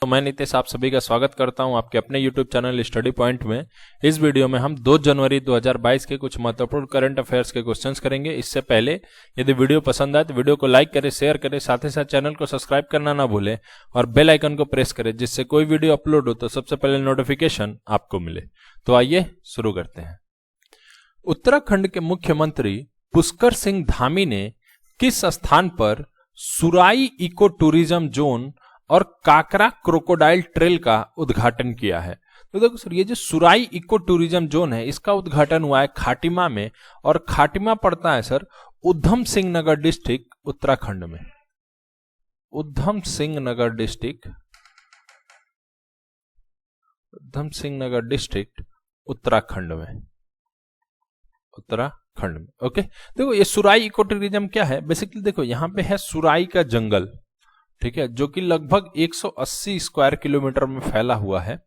मैं नितेश आप सभी का स्वागत करता हूं आपके अपने YouTube चैनल स्टडी पॉइंट में। इस वीडियो में हम 2 जनवरी 2022 के कुछ महत्वपूर्ण करंट अफेयर्स के क्वेश्चंस करेंगे। इससे पहले यदि वीडियो पसंद आए तो वीडियो को लाइक करें, शेयर करें, साथ ही साथ चैनल को सब्सक्राइब करना ना भूलें और बेल आइकन को प्रेस करें, जिससे कोई वीडियो अपलोड हो तो सबसे पहले नोटिफिकेशन आपको मिले। तो आइए शुरू करते हैं। उत्तराखंड के मुख्यमंत्री पुष्कर सिंह धामी ने किस स्थान पर सुराई इको टूरिज्म जोन और काकरा क्रोकोडाइल ट्रेल का उद्घाटन किया है? तो देखो सर, ये जो सुराई इको टूरिज्म जोन है इसका उद्घाटन हुआ है खाटिमा में, और खाटिमा पड़ता है सर उधम सिंह नगर डिस्ट्रिक्ट उत्तराखंड में। उधम सिंह नगर डिस्ट्रिक्ट उत्तराखंड में। ओके, देखो ये सुराई इको टूरिज्म क्या है बेसिकली। देखो यहाँ पे है सुराई का जंगल, ठीक है, जो कि लगभग 180 स्क्वायर किलोमीटर में फैला हुआ है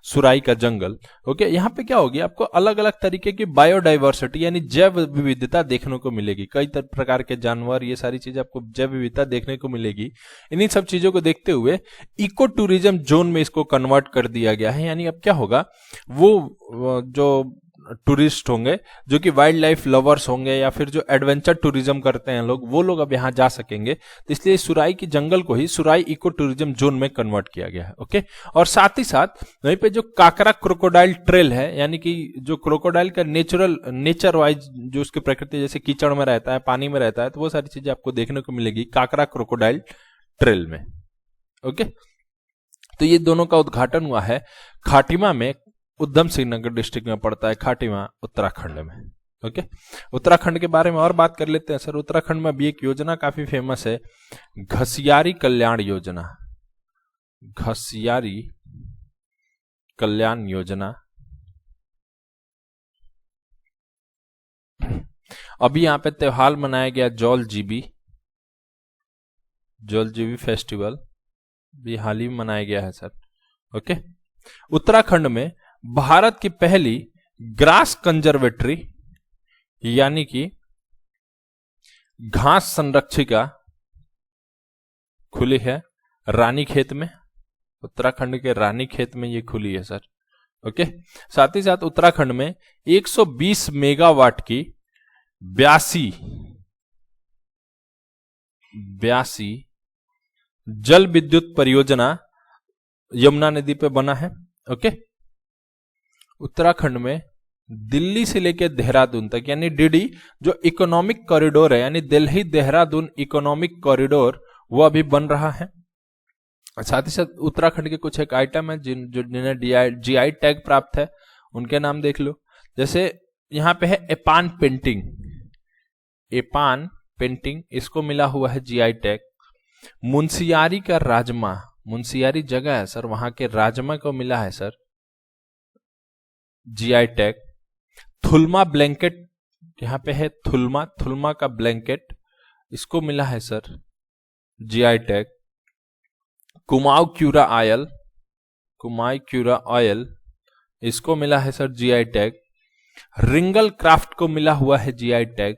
सुराई का जंगल। ओके, यहाँ पे क्या होगी, आपको अलग अलग तरीके की बायोडाइवर्सिटी यानी जैव विविधता देखने को मिलेगी। कई प्रकार के जानवर, ये सारी चीजें आपको जैव विविधता देखने को मिलेगी। इन्हीं सब चीजों को देखते हुए इको टूरिज्म जोन में इसको कन्वर्ट कर दिया गया है। यानी अब क्या होगा, वो जो टूरिस्ट होंगे जो कि वाइल्ड लाइफ लवर्स होंगे या फिर जो एडवेंचर टूरिज्म करते हैं लोग, वो लोग अब यहाँ जा सकेंगे। तो इसलिए सुराई की जंगल को ही सुराई इको टूरिज्म जोन में कन्वर्ट किया गया है। ओके, और साथ ही साथ वहीं पे जो काकरा क्रोकोडाइल ट्रेल है, यानी कि जो क्रोकोडाइल का नेचर वाइज जो उसकी प्रकृति जैसे कीचड़ में रहता है, पानी में रहता है, तो वो सारी चीजें आपको देखने को मिलेगी काकरा क्रोकोडाइल ट्रेल में। ओके, तो ये दोनों का उद्घाटन हुआ है खाटिमा में, उधम सिंह नगर डिस्ट्रिक्ट में पड़ता है खाटिमा, उत्तराखंड में। ओके, उत्तराखंड के बारे में और बात कर लेते हैं सर। उत्तराखंड में अभी एक योजना काफी फेमस है, घसियारी कल्याण योजना। घसियारी कल्याण योजना अभी यहाँ पे त्योहार मनाया गया जौल जीबी फेस्टिवल भी हाल ही में मनाया गया है सर। ओके, उत्तराखंड में भारत की पहली ग्रास कंजर्वेटरी यानी कि घास संरक्षिका खुली है रानीखेत में। उत्तराखंड के रानीखेत में ये खुली है सर। ओके, साथ ही साथ उत्तराखंड में 120 मेगावाट की 82 जल विद्युत परियोजना यमुना नदी पे बना है। ओके, उत्तराखंड में दिल्ली से लेकर देहरादून तक यानी डीडी जो इकोनॉमिक कॉरिडोर है, यानी दिल्ली देहरादून इकोनॉमिक कॉरिडोर, वो अभी बन रहा है। साथ ही साथ उत्तराखंड के कुछ एक आइटम है जिन्हें जीआई टैग प्राप्त है, उनके नाम देख लो। जैसे यहाँ पे है एपान पेंटिंग, इसको मिला हुआ है जीआई टैग। मुंशियारी का राजमा, मुंशियारी जगह है सर, वहां के राजमा को मिला है sir GI tag. Thulma blanket, यहां पे है थुलमा का ब्लैंकेट, इसको मिला है sir GI tag. Kumaon Chyura oil, इसको मिला है sir GI tag. Ringal craft को मिला हुआ है GI tag,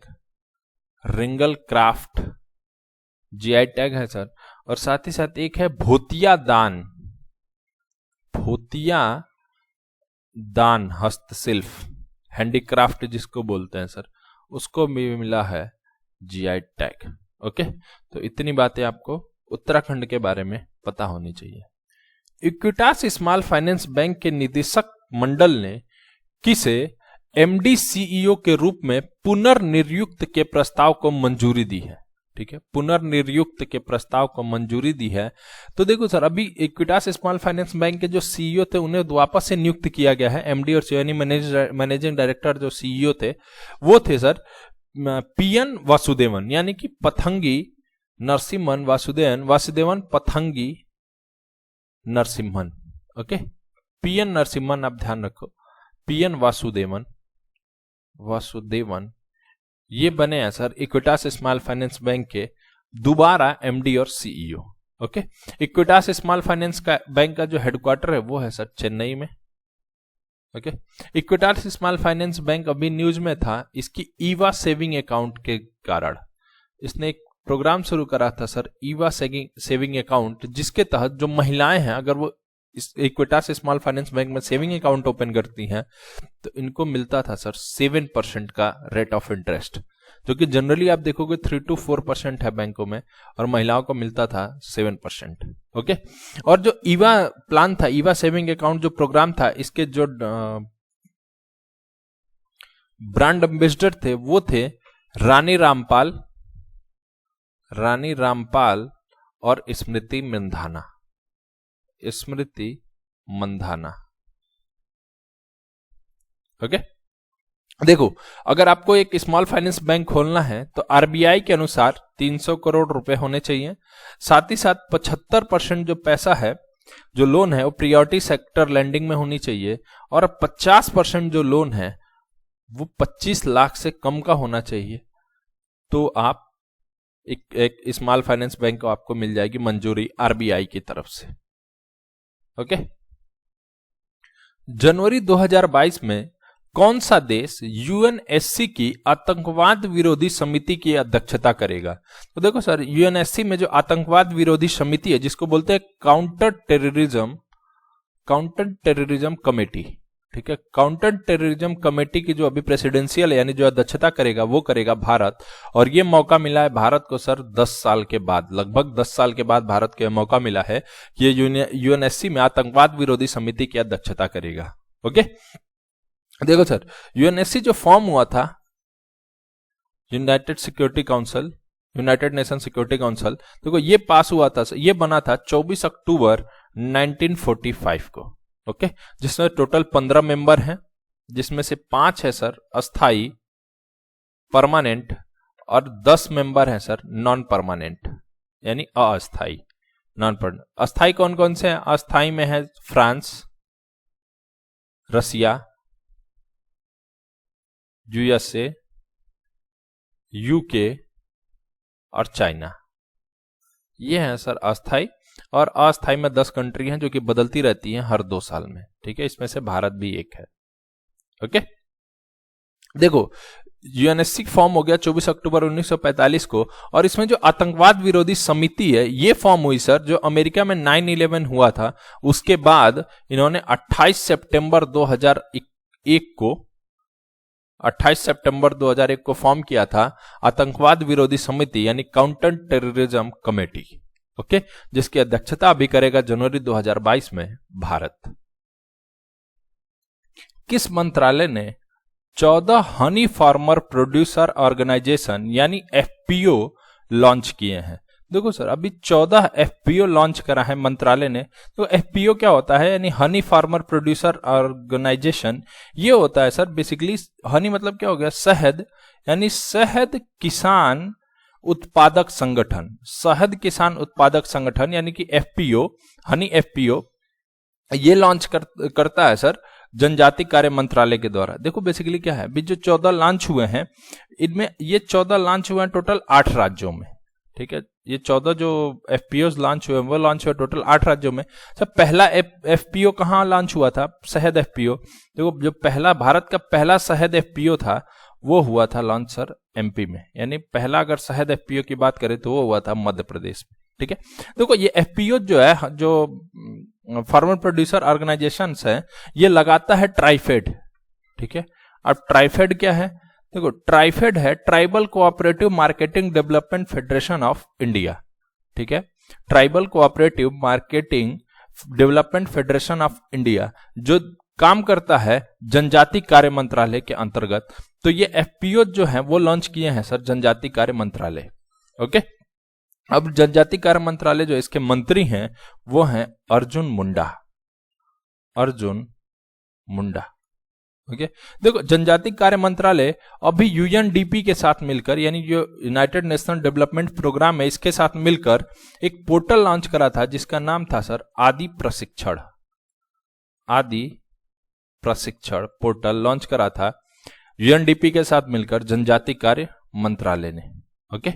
Ringal craft GI tag है सर। और साथ ही साथ एक है भोतिया दान हस्तशिल्प, हैंडीक्राफ्ट जिसको बोलते हैं सर, उसको भी मिला है जीआई टैग। ओके, तो इतनी बातें आपको उत्तराखंड के बारे में पता होनी चाहिए। इक्विटास स्मॉल फाइनेंस बैंक के निदेशक मंडल ने किसे एमडी सीईओ के रूप में पुनर्नियुक्त के प्रस्ताव को मंजूरी दी है? ठीक है, पुनर्नियुक्त के प्रस्ताव को मंजूरी दी है। तो देखो सर, अभी इक्विटास स्मॉल फाइनेंस बैंक के जो सीईओ थे उन्हें वापस से नियुक्त किया गया है। एमडी और सीईओ मैनेजिंग डायरेक्टर जो सीईओ थे वो थे सर पीएन वासुदेवन, यानी कि पथंगी नरसिम्हन वासुदेवन पथंगी नरसिम्हन। ओके, पीएन नरसिम्हन आप ध्यान रखो, पीएन वासुदेवन ये बने हैं sir Equitas small finance bank के दोबारा एमडी और CEO. Okay, Equitas small finance का बैंक का जो हेडक्वार्टर है वो है सर चेन्नई में। Okay, Equitas small finance bank अभी न्यूज में था इसकी ईवा सेविंग अकाउंट के कारण। इसने एक प्रोग्राम शुरू करा था सर ईवा सेविंग अकाउंट, जिसके तहत जो महिलाएं हैं अगर वो इक्विटास स्मॉल फाइनेंस बैंक में सेविंग अकाउंट ओपन करती हैं तो इनको मिलता था सर 7% का रेट ऑफ इंटरेस्ट, जो कि जनरली आप देखोगे 3 to 4% है बैंकों में, और महिलाओं को मिलता था 7%। ओके, और जो ईवा प्लान था, ईवा सेविंग अकाउंट जो प्रोग्राम था, इसके जो ब्रांड एम्बेसडर थे वो थे रानी रामपाल और स्मृति मंधाना। ओके, देखो अगर आपको एक स्मॉल फाइनेंस बैंक खोलना है तो आरबीआई के अनुसार 300 करोड़ रुपए होने चाहिए। साथ ही साथ 75% जो पैसा है, जो लोन है, वो प्रियोरिटी सेक्टर लेंडिंग में होनी चाहिए, और 50% जो लोन है वो 25 लाख से कम का होना चाहिए। तो आप एक स्मॉल फाइनेंस बैंक को आपको मिल जाएगी मंजूरी आरबीआई की तरफ से। ओके, जनवरी 2022 में कौन सा देश यूएनएससी की आतंकवाद विरोधी समिति की अध्यक्षता करेगा? तो देखो सर, यूएनएससी में जो आतंकवाद विरोधी समिति है, जिसको बोलते हैं काउंटर टेररिज्म कमेटी, ठीक है, काउंटर टेररिज्म कमेटी की जो अभी प्रेसिडेंशियल यानी जो अध्यक्षता करेगा वो करेगा भारत। और ये मौका मिला है भारत को सर 10 साल के बाद, लगभग 10 साल के बाद भारत को मौका मिला है कि ये यूएनएससी में आतंकवाद विरोधी समिति की अध्यक्षता करेगा। ओके, देखो सर, यूएनएससी जो फॉर्म हुआ था, यूनाइटेड नेशन सिक्योरिटी काउंसिल, देखो ये पास हुआ था, ये बना था 24 अक्टूबर 1945 को। ओके, जिसमें टोटल 15 मेंबर हैं, जिसमें से 5 है सर अस्थाई परमानेंट, और 10 मेंबर हैं सर नॉन परमानेंट यानी अस्थाई। अस्थाई कौन कौन से हैं? अस्थाई में है फ्रांस, रसिया, यूएसए, यूके और चाइना, ये हैं सर अस्थाई। और अस्थाई में 10 कंट्री हैं जो कि बदलती रहती हैं हर 2 साल में, ठीक है, इसमें से भारत भी एक है। ओके, देखो यूएनएससी फॉर्म हो गया 24 अक्टूबर 1945 को, और इसमें जो आतंकवाद विरोधी समिति है ये फॉर्म हुई सर जो अमेरिका में 9/11 हुआ था, उसके बाद इन्होंने 28 सितंबर 2001 को फॉर्म किया था आतंकवाद विरोधी समिति यानी काउंटर टेररिज्म कमेटी। ओके, जिसकी अध्यक्षता अभी करेगा जनवरी 2022 में भारत। किस मंत्रालय ने 14 हनी फार्मर प्रोड्यूसर ऑर्गेनाइजेशन यानी एफपीओ लॉन्च किए हैं? देखो सर, अभी 14 एफपीओ लॉन्च करा है मंत्रालय ने। तो एफपीओ क्या होता है? यानी हनी फार्मर प्रोड्यूसर ऑर्गेनाइजेशन। ये होता है सर बेसिकली, हनी मतलब क्या हो गया? शहद, यानी शहद किसान उत्पादक संगठन, शहद किसान उत्पादक संगठन यानी कि एफपीओ, हनी एफपीओ, ये लॉन्च करता है सर जनजाति कार्य मंत्रालय के द्वारा। देखो बेसिकली क्या है, अभी जो 14 लॉन्च हुए हैं, इनमें ये 14 लॉन्च हुए हैं टोटल 8 राज्यों में, ठीक है। ये 14 जो एफपीओ लॉन्च हुए वो लॉन्च हुए टोटल 8 राज्यों में। सर पहला एफपीओ कहाँ लॉन्च हुआ था? शहद एफपीओ। देखो जो पहला भारत का पहला शहद एफपीओ था वो हुआ था लॉन्च सर एमपी में, यानी पहला अगर शहद एफपीओ की बात करें तो वो हुआ था मध्य प्रदेश में, ठीक है। देखो ये एफपीओ जो है, जो फार्मर प्रोड्यूसर ऑर्गेनाइजेशंस है, ये लगाता है ट्राइफेड, ठीक है। अब ट्राइफेड क्या है? देखो ट्राइफेड है tribal cooperative marketing development federation of India, ठीक है। Tribal cooperative marketing development federation of India जो काम करता है जनजाति कार्य मंत्रालय के अंतर्गत। तो ये एफपीओ जो है वो लॉन्च किए हैं सर जनजाति कार्य मंत्रालय। ओके, अब जनजाति कार्य मंत्रालय जो इसके मंत्री हैं वो हैं अर्जुन मुंडा। ओके, देखो जनजाति कार्य मंत्रालय अभी यूएनडीपी के साथ मिलकर, यानी जो यूनाइटेड नेशनल डेवलपमेंट प्रोग्राम है, इसके साथ मिलकर एक पोर्टल लॉन्च करा था जिसका नाम था सर आदि प्रशिक्षण पोर्टल लॉन्च करा था यूएनडीपी के साथ मिलकर जनजाति कार्य मंत्रालय ने। ओके,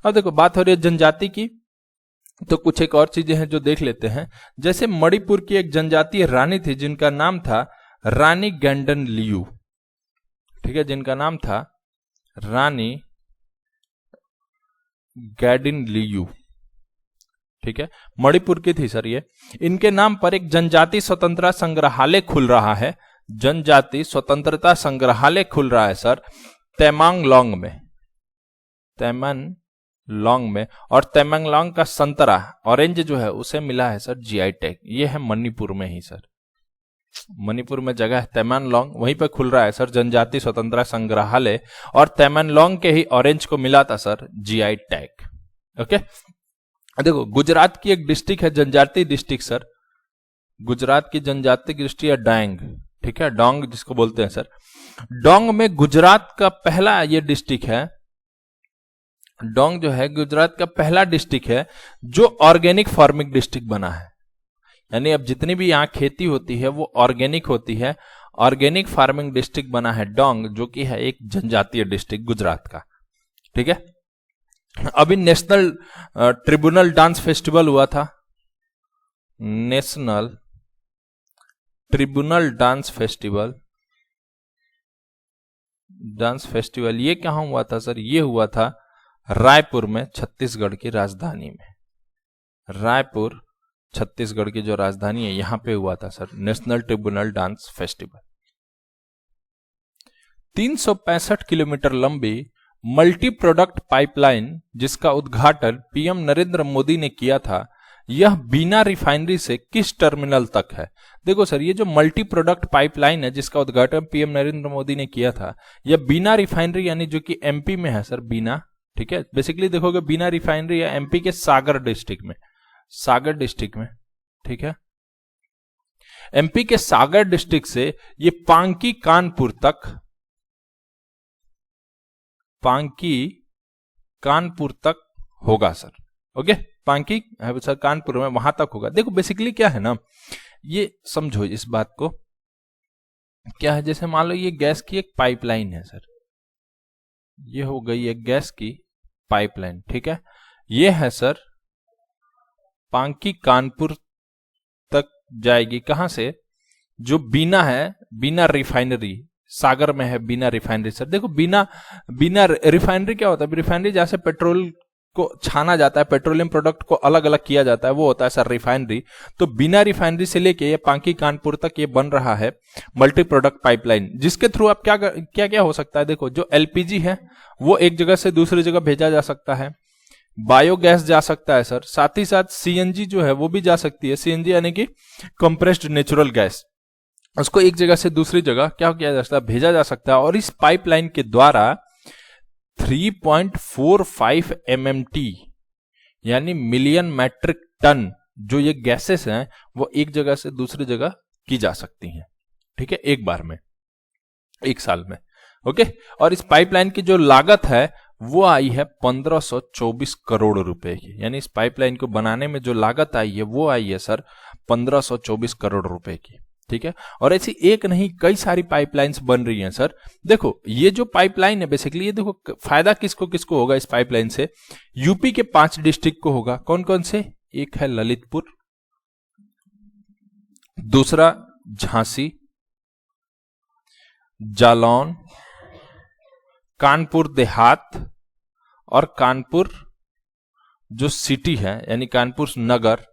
अब देखो बात हो रही है जनजाति की, तो कुछ एक और चीजें हैं जो देख लेते हैं। जैसे मणिपुर की एक जनजातीय रानी थी जिनका नाम था रानी गैंडन लियू, ठीक है, जिनका नाम था रानी गैडिनलियू, ठीक है, मणिपुर की थी सर ये। इनके नाम पर एक जनजाति स्वतंत्रता संग्रहालय खुल रहा है, जनजाति स्वतंत्रता संग्रहालय खुल रहा है सर तमेंगलोंग में, तमेंगलोंग में। और तमेंगलोंग का संतरा ऑरेंज जो है उसे मिला है सर जीआई टैग। ये है मणिपुर में ही सर, मणिपुर में जगह है तमेंगलोंग, वहीं पर खुल रहा है सर जनजाति स्वतंत्रता संग्रहालय। और तमेंगलोंग के ही ऑरेंज को मिला था सर जीआई टैग। ओके, देखो गुजरात की एक डिस्ट्रिक्ट है जनजाति डिस्ट्रिक्ट सर, गुजरात की जनजाति डिस्ट्रिक्ट है डांग, ठीक है, डोंग जिसको बोलते हैं सर। डोंग में गुजरात का पहला ये डिस्ट्रिक्ट है, डोंग जो है गुजरात का पहला डिस्ट्रिक्ट है जो ऑर्गेनिक फार्मिंग डिस्ट्रिक्ट बना है। यानी अब जितनी भी यहाँ खेती होती है वो ऑर्गेनिक होती है, ऑर्गेनिक फार्मिंग डिस्ट्रिक्ट बना है डोंग, जो कि है एक जनजातीय डिस्ट्रिक्ट गुजरात का, ठीक है। अभी नेशनल ट्रिब्यूनल डांस फेस्टिवल हुआ था, नेशनल ट्रिब्यूनल डांस फेस्टिवल, ये कहां हुआ था सर? ये हुआ था रायपुर में, छत्तीसगढ़ की राजधानी में, रायपुर छत्तीसगढ़ की जो राजधानी है यहां पे हुआ था sir national tribunal dance festival. 365 kilometre लंबी मल्टी प्रोडक्ट पाइपलाइन जिसका उद्घाटन पीएम नरेंद्र मोदी ने किया था, यह बीना रिफाइनरी से किस टर्मिनल तक है? देखो सर, ये जो मल्टी प्रोडक्ट पाइपलाइन है जिसका उद्घाटन पीएम नरेंद्र मोदी ने किया था, यह बीना रिफाइनरी यानी जो कि एमपी में है सर, बीना, ठीक है। बेसिकली देखोगे बीना रिफाइनरी या एमपी के सागर डिस्ट्रिक्ट में, सागर डिस्ट्रिक्ट में, ठीक है। एमपी के सागर डिस्ट्रिक्ट से ये पांकी कानपुर तक, पांकी कानपुर तक होगा सर। ओके, पांकी है सर कानपुर में, वहां तक होगा। देखो बेसिकली क्या है ना, ये समझो इस बात को, क्या है, जैसे मान लो ये गैस की एक पाइपलाइन है सर, ये हो गई एक गैस की पाइपलाइन, ठीक है। ये है सर पांकी कानपुर तक जाएगी, कहां से? जो बीना है, बीना रिफाइनरी, सागर में है बीना रिफाइनरी सर। देखो बीना रिफाइनरी क्या होता है? रिफाइनरी जैसे पेट्रोल को छाना जाता है, पेट्रोलियम प्रोडक्ट को अलग अलग किया जाता है, वो होता है सर रिफाइनरी। तो बिना रिफाइनरी से लेके ये पांकी कानपुर तक ये बन रहा है मल्टी प्रोडक्ट पाइपलाइन, जिसके थ्रू आप क्या हो सकता है? देखो जो एलपीजी है वो एक जगह से दूसरी जगह भेजा जा सकता है, बायोगैस जा सकता है सर, साथ ही साथ सीएनजी जो है वो भी जा सकती है। सीएनजी यानी कि कंप्रेस्ड नेचुरल गैस, उसको एक जगह से दूसरी जगह क्या किया जा सकता है? भेजा जा सकता है। और इस पाइपलाइन के द्वारा 3.45 MMT यानी मिलियन मैट्रिक टन जो ये गैसेस हैं वो एक जगह से दूसरी जगह की जा सकती हैं, ठीक है, एक बार में, एक साल में। ओके, और इस पाइपलाइन की जो लागत है वो आई है 1524 करोड़ रुपए की, यानी इस पाइपलाइन को बनाने में जो लागत आई है वो आई है सर 1524 करोड़ रुपए की, ठीक है। और ऐसी एक नहीं कई सारी पाइपलाइंस बन रही हैं सर। देखो ये जो पाइपलाइन है बेसिकली, ये देखो फायदा किसको किसको होगा इस पाइपलाइन से? यूपी के 5 डिस्ट्रिक्ट को होगा। कौन कौन से? एक है ललितपुर, दूसरा झांसी, जालौन, कानपुर देहात और कानपुर जो सिटी है यानी कानपुर नगर,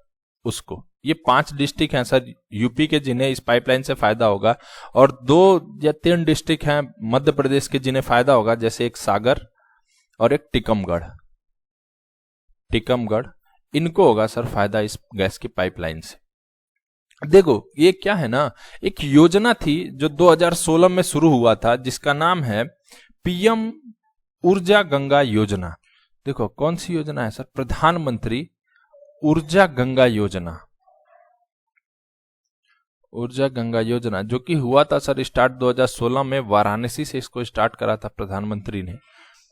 उसको। ये 5 डिस्ट्रिक्ट हैं सर यूपी के जिन्हें इस पाइपलाइन से फायदा होगा, और 2 या 3 डिस्ट्रिक्ट हैं मध्य प्रदेश के जिन्हें फायदा होगा, जैसे एक सागर और एक टीकमगढ़, इनको होगा सर फायदा इस गैस की पाइपलाइन से। देखो ये क्या है ना, एक योजना थी जो 2016 में शुरू हुआ था जिसका नाम है पीएम ऊर्जा गंगा योजना। देखो कौन सी योजना है सर? प्रधानमंत्री ऊर्जा गंगा योजना, ऊर्जा गंगा योजना, जो कि हुआ था सर स्टार्ट 2016 में, वाराणसी से इसको स्टार्ट करा था प्रधानमंत्री ने,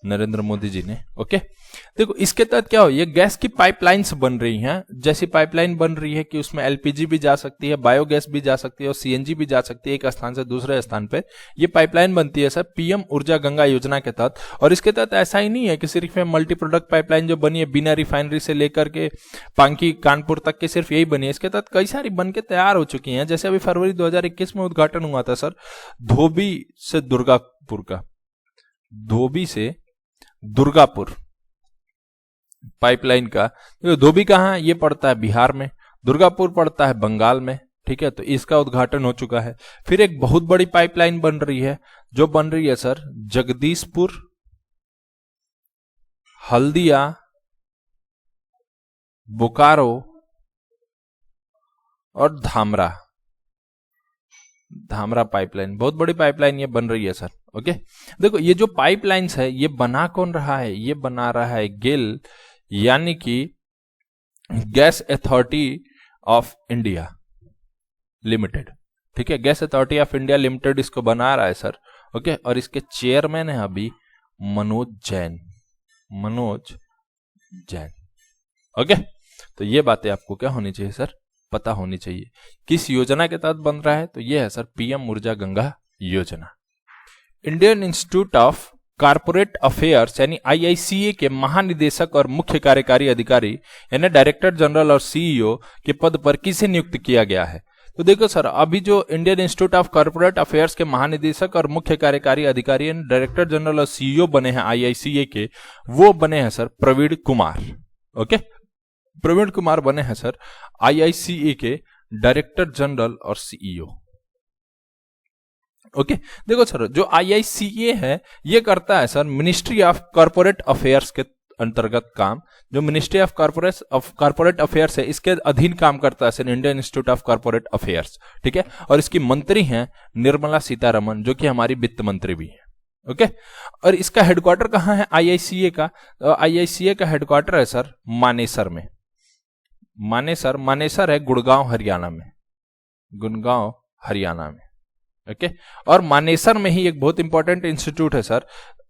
नरेंद्र मोदी जी ने। ओके, देखो इसके तहत क्या हो, ये गैस की पाइपलाइंस बन रही हैं। जैसी पाइपलाइन बन रही है कि उसमें एलपीजी भी जा सकती है, बायोगैस भी जा सकती है और सीएनजी भी जा सकती है एक स्थान से दूसरे स्थान पे। ये पाइपलाइन बनती है सर पीएम ऊर्जा गंगा योजना के तहत। और इसके तहत ऐसा ही नहीं है कि सिर्फ मल्टी प्रोडक्ट पाइपलाइन जो बनी है बिना रिफाइनरी से लेकर के पांकी कानपुर तक के सिर्फ यही बनी है, इसके तहत कई सारी बन के तैयार हो चुकी हैं। जैसे अभी फरवरी 2021 में उद्घाटन हुआ था सर धोबी से दुर्गापुर का, धोबी से दुर्गापुर, पाइपलाइन का। तो धोबी कहाँ है? ये पड़ता है बिहार में। दुर्गापुर पड़ता है बंगाल में, ठीक है। तो इसका उद्घाटन हो चुका है। फिर एक बहुत बड़ी पाइपलाइन बन रही है, जो बन रही है सर जगदीशपुर, हल्दिया, बोकारो और धामरा पाइपलाइन। बहुत बड़ी पाइपलाइन ये बन रही है सर। ओके, देखो ये जो पाइपलाइंस है ये बना कौन रहा है? ये बना रहा है गेल, यानी कि gas authority of India limited, ठीक है। Gas authority of India limited इसको बना रहा है सर। ओके, और इसके चेयरमैन है अभी मनोज जैन। ओके, तो ये बातें आपको क्या होनी चाहिए सर? पता होनी चाहिए। किस योजना के तहत बन रहा है? तो ये है सर पीएम ऊर्जा गंगा योजना। Indian institute of corporate affairs यानी आईआईसीए के महानिदेशक और मुख्य कार्यकारी अधिकारी यानी डायरेक्टर जनरल और सीईओ के पद पर किसे नियुक्त किया गया है? तो देखो सर, अभी जो Indian institute of corporate affairs के महानिदेशक और मुख्य कार्यकारी अधिकारी यानी डायरेक्टर जनरल और सीईओ बने हैं आईआईसीए के, वो बने हैं सर प्रवीण कुमार। ओके, प्रवीण कुमार बने हैं सर आईआईसीए के डायरेक्टर जनरल और सीईओ। ओके, देखो सर जो आईआईसीए है ये करता है sir ministry of corporate affairs के अंतर्गत काम। जो मिनिस्ट्री ऑफ कॉर्पोरेट अफेयर्स है इसके अधीन काम करता है sir Indian institute of corporate affairs, ठीक है। और इसकी मंत्री हैं निर्मला सीतारमण, जो कि हमारी वित्त मंत्री भी है। ओके, और इसका हेडक्वार्टर कहाँ है आईआईसीए का? आईआईसीए का हेडक्वार्टर है सर मानेसर में। मानेसर है गुड़गांव हरियाणा में। ओके, और मानेसर में ही एक बहुत इंपॉर्टेंट इंस्टीट्यूट है सर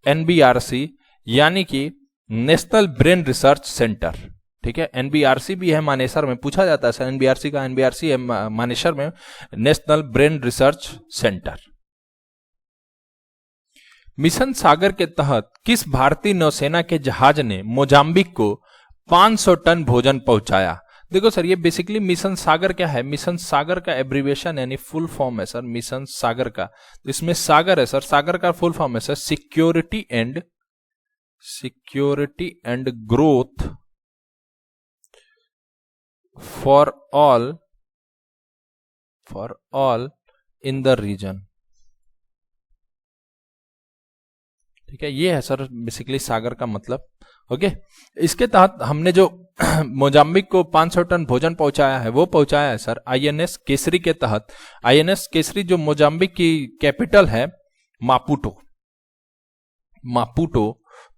एनबीआरसी, यानी कि नेशनल ब्रेन रिसर्च सेंटर, ठीक है। एनबीआरसी भी है मानेसर में, पूछा जाता है सर एनबीआरसी है मानेसर में, national brain research centre. Mission Sagar के तहत किस भारतीय नौसेना के जहाज ने मोजाम्बिक को 500 टन भोजन पहुंचाया? देखो सर ये बेसिकली मिशन सागर क्या है? मिशन सागर का एब्रीविएशन यानी फुल फॉर्म है सर मिशन सागर का। तो इसमें सागर है सर, सागर का फुल फॉर्म है sir security and growth for all in the region, ठीक है। ये है सर बेसिकली सागर का मतलब। ओके, इसके तहत हमने जो मोजाम्बिक को 500 टन भोजन पहुंचाया है वो पहुंचाया है सर आईएनएस केसरी के तहत। आईएनएस केसरी जो मोजाम्बिक की कैपिटल है मापुटो,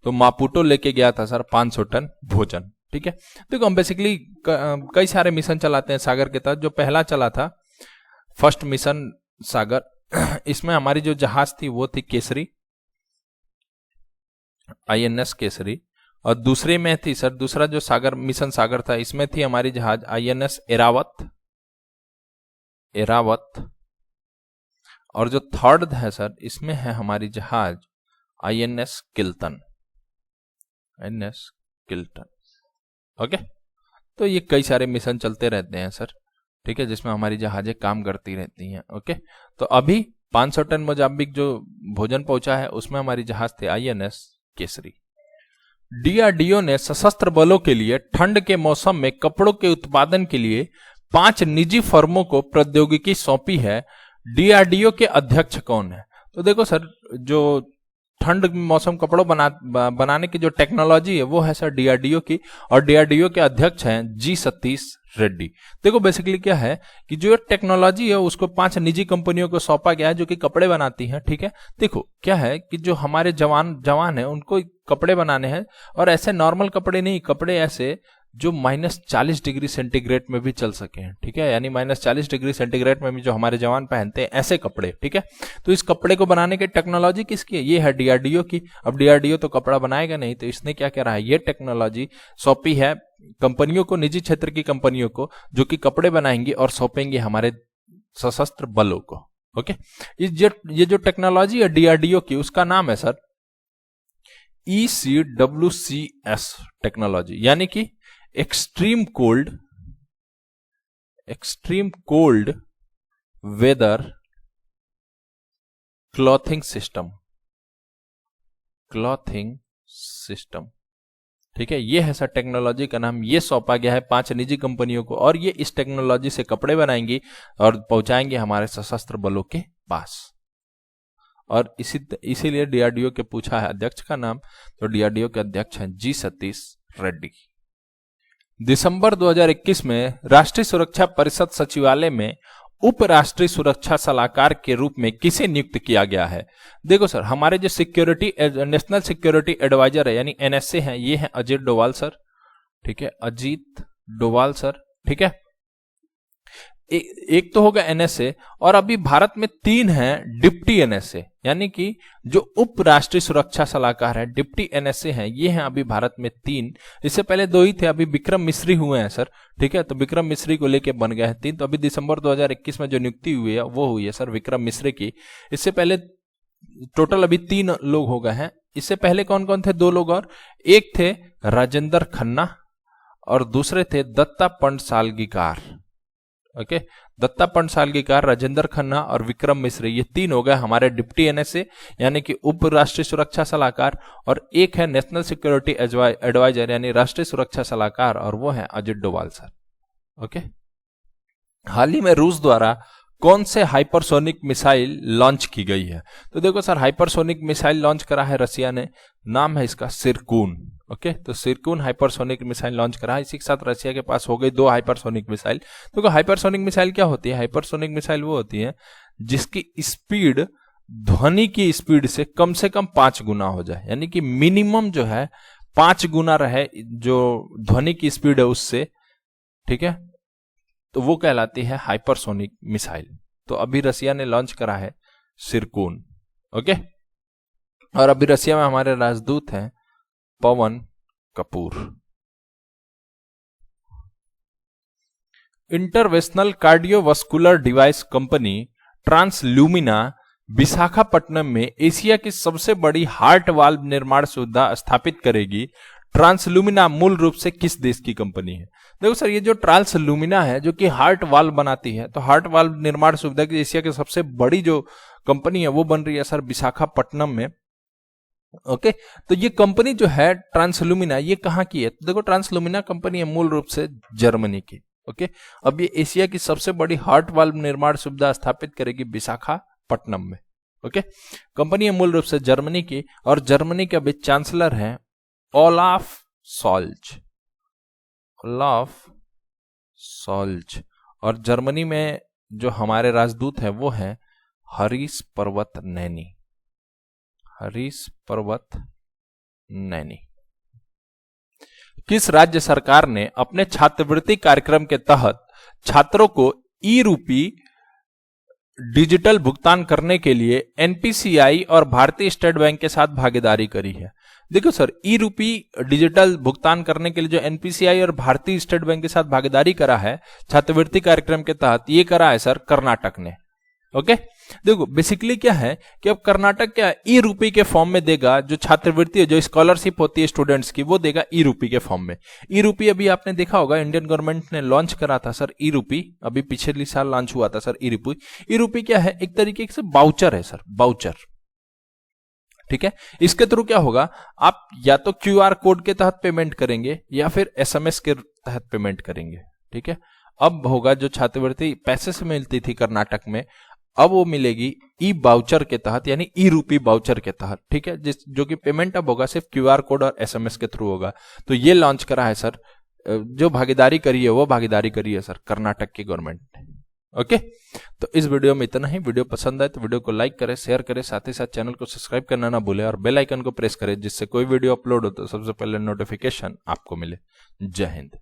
तो मापुटो लेके गया था सर 500 टन भोजन, ठीक है। देखो हम बेसिकली कई सारे मिशन चलाते हैं सागर के तहत। जो पहला चला था फर्स्ट मिशन सागर, इसमें हमारी जो जहाज थी वो थी केसरी, आईएनएस केसरी। और दूसरे में थी सर दूसरा जो सागर मिशन सागर था इसमें थी हमारी जहाज आईएनएस एरावत। और जो थर्ड है सर इसमें है हमारी जहाज आईएनएस किल्टन। ओके, तो ये कई सारे मिशन चलते रहते हैं सर, ठीक है, जिसमें हमारी जहाजें काम करती रहती हैं। ओके, तो अभी 500 टन मोजाम्बिक जो भोजन पहुंचा है उसमें हमारी जहाज थे आईएनएस केसरी। डीआरडीओ ने सशस्त्र बलों के लिए ठंड के मौसम में कपड़ों के उत्पादन के लिए 5 निजी फर्मों को प्रौद्योगिकी सौंपी है। डीआरडीओ के अध्यक्ष कौन है? तो देखो सर जो ठंड मौसम कपड़ों बनाने की जो टेक्नोलॉजी है वो है सर डीआरडीओ की, और डीआरडीओ के अध्यक्ष हैं जी सतीश रेड्डी। देखो बेसिकली क्या है कि जो टेक्नोलॉजी है उसको 5 निजी कंपनियों को सौंपा गया है जो कि कपड़े बनाती हैं, ठीक है। देखो क्या है कि जो हमारे जवान है उनको कपड़े बनाने हैं, और ऐसे नॉर्मल कपड़े नहीं, कपड़े ऐसे जो -40 डिग्री सेंटीग्रेड में भी चल सके हैं, ठीक है, यानी -40 डिग्री सेंटीग्रेड में भी जो हमारे जवान पहनते हैं ऐसे कपड़े, ठीक है। तो इस कपड़े को बनाने की टेक्नोलॉजी किसकी है? ये है डीआरडीओ की। अब डीआरडीओ तो कपड़ा बनाएगा नहीं, तो इसने क्या कह रहा है, ये टेक्नोलॉजी सौंपी है कंपनियों को, निजी क्षेत्र की कंपनियों को, जो कि कपड़े बनाएंगी और सौंपेंगे हमारे सशस्त्र बलों को। ओके, ये जो टेक्नोलॉजी है डीआरडीओ की उसका नाम है सर ECWCS टेक्नोलॉजी, यानी कि extreme cold weather clothing system, ठीक है, ये है सर टेक्नोलॉजी का नाम। ये सौंपा गया है 5 निजी कंपनियों को और ये इस टेक्नोलॉजी से कपड़े बनाएंगी और पहुंचाएंगे हमारे सशस्त्र बलों के पास। और इसीलिए डीआरडीओ के पूछा है अध्यक्ष का नाम, तो डीआरडीओ के अध्यक्ष हैं जी सतीश रेड्डी। दिसंबर 2021 में राष्ट्रीय सुरक्षा परिषद सचिवालय में उप राष्ट्रीय सुरक्षा सलाहकार के रूप में किसे नियुक्त किया गया है? देखो सर, हमारे जो नेशनल सिक्योरिटी एडवाइजर है यानी एनएसए हैं, ये हैं अजीत डोभाल सर। ठीक है, अजीत डोभाल सर। ठीक है, एक तो होगा एनएसए, और अभी भारत में 3 हैं डिप्टी एनएसए, यानी कि जो उप राष्ट्रीय सुरक्षा सलाहकार है डिप्टी एनएसए हैं, ये हैं अभी भारत में 3। इससे पहले 2 ही थे, अभी विक्रम मिश्री हुए हैं सर। ठीक है, तो विक्रम मिश्री को लेके बन गए हैं 3। तो अभी दिसंबर 2021 में जो नियुक्ति हुई है वो हुई है सर विक्रम मिश्री की। इससे पहले टोटल अभी 3 लोग हो गए हैं। इससे पहले कौन कौन थे? 2 लोग और, एक थे राजेंद्र खन्ना और दूसरे थे दत्ता पंडसालगीकार। ओके, दत्ता पंडसालगीकार, राजेंद्र खन्ना और विक्रम मिश्री, ये 3 हो गए हमारे डिप्टी एनएसए यानी कि उप राष्ट्रीय सुरक्षा सलाहकार, और एक है नेशनल सिक्योरिटी एडवाइजर यानी राष्ट्रीय सुरक्षा सलाहकार, और वो है अजीत डोभाल सर। ओके, हाल ही में रूस द्वारा कौन से हाइपरसोनिक मिसाइल लॉन्च की गई है? तो देखो सर, हाइपरसोनिक मिसाइल लॉन्च करा है रसिया ने, नाम है इसका सिरकून। ओके, तो सिरकून हाइपरसोनिक मिसाइल लॉन्च करा है। इसी के साथ रसिया के पास हो गई 2 हाइपरसोनिक मिसाइल। तो हाइपरसोनिक मिसाइल क्या होती है? हाइपरसोनिक मिसाइल वो होती है जिसकी स्पीड ध्वनि की स्पीड से कम 5 गुना हो जाए, यानी कि मिनिमम जो है 5 गुना रहे जो ध्वनि की स्पीड है उससे। ठीक है, तो वो कहलाती है हाइपरसोनिक मिसाइल। तो अभी रसिया ने लॉन्च करा है सिरकून। ओके, और अभी रसिया में हमारे राजदूत हैं Pavan Kapoor. Interventional cardiovascular device company Translumina Visakhapatnam में एशिया की सबसे बड़ी हार्ट वाल्व निर्माण सुविधा स्थापित करेगी। ट्रांसल्यूमिना मूल रूप से किस देश की कंपनी है? देखो सर, ये जो ट्रांसल्यूमिना है जो कि हार्ट वाल्व बनाती है, तो हार्ट वाल्व निर्माण सुविधा की एशिया की सबसे बड़ी जो कंपनी है वो बन रही है सर विशाखापट्टनम में। ओके, तो ये कंपनी जो है ट्रांसल्यूमिना, ये कहाँ की है? तो देखो, ट्रांसल्यूमिना कंपनी है मूल रूप से जर्मनी की। ओके, अब ये एशिया की सबसे बड़ी हार्ट वाल्व निर्माण सुविधा स्थापित करेगी विशाखापट्टनम में। ओके, कंपनी है मूल रूप से जर्मनी की, और जर्मनी के अभी चांसलर हैं ओलाफ सोल्ज। ओलाफ सोल्ज, और जर्मनी में जो हमारे राजदूत हैं वो हैं हरीश पर्वत नैनी। हरीश पर्वत नैनी। किस राज्य सरकार ने अपने छात्रवृत्ति कार्यक्रम के तहत छात्रों को ई-रूपी डिजिटल भुगतान करने के लिए एनपीसीआई और भारतीय स्टेट बैंक के साथ भागीदारी करी है? देखो सर, ई-रूपी डिजिटल भुगतान करने के लिए जो एनपीसीआई और भारतीय स्टेट बैंक के साथ भागीदारी करा है छात्रवृत्ति कार्यक्रम के तहत, ये करा है सर कर्नाटक ने। ओके, देखो बेसिकली क्या है कि अब कर्नाटक क्या ई-रूपी के फॉर्म में देगा, जो छात्रवृत्ति है, जो स्कॉलरशिप होती है स्टूडेंट्स की, वो देगा ई-रूपी के फॉर्म में। ई-रूपी अभी आपने देखा होगा इंडियन गवर्नमेंट ने लॉन्च करा था सर ई-रूपी, अभी पिछले साल लॉन्च हुआ था सर ई-रूपी। ई-रूपी क्या है? एक तरीके से बाउचर है सर, बाउचर। ठीक है, इसके थ्रू क्या होगा, आप या तो क्यूआर कोड के तहत पेमेंट करेंगे या फिर एसएमएस के तहत पेमेंट करेंगे। ठीक है, अब होगा जो छात्रवृत्ति पैसे से मिलती थी कर्नाटक में, अब वो मिलेगी ई बाउचर के तहत, यानी ई रूपी बाउचर के तहत। ठीक है, जो कि पेमेंट अब होगा सिर्फ क्यूआर कोड और एसएमएस के थ्रू होगा। तो ये लॉन्च करा है सर, जो भागीदारी करी है वो भागीदारी करी है सर कर्नाटक की गवर्नमेंट ने। ओके, तो इस वीडियो में इतना ही। वीडियो पसंद आए तो वीडियो को लाइक करें, शेयर करें, साथ ही साथ चैनल को सब्सक्राइब करना ना भूलें और बेल आइकन को प्रेस करें, जिससे कोई वीडियो अपलोड हो तो सबसे पहले नोटिफिकेशन आपको मिले। जय हिंद।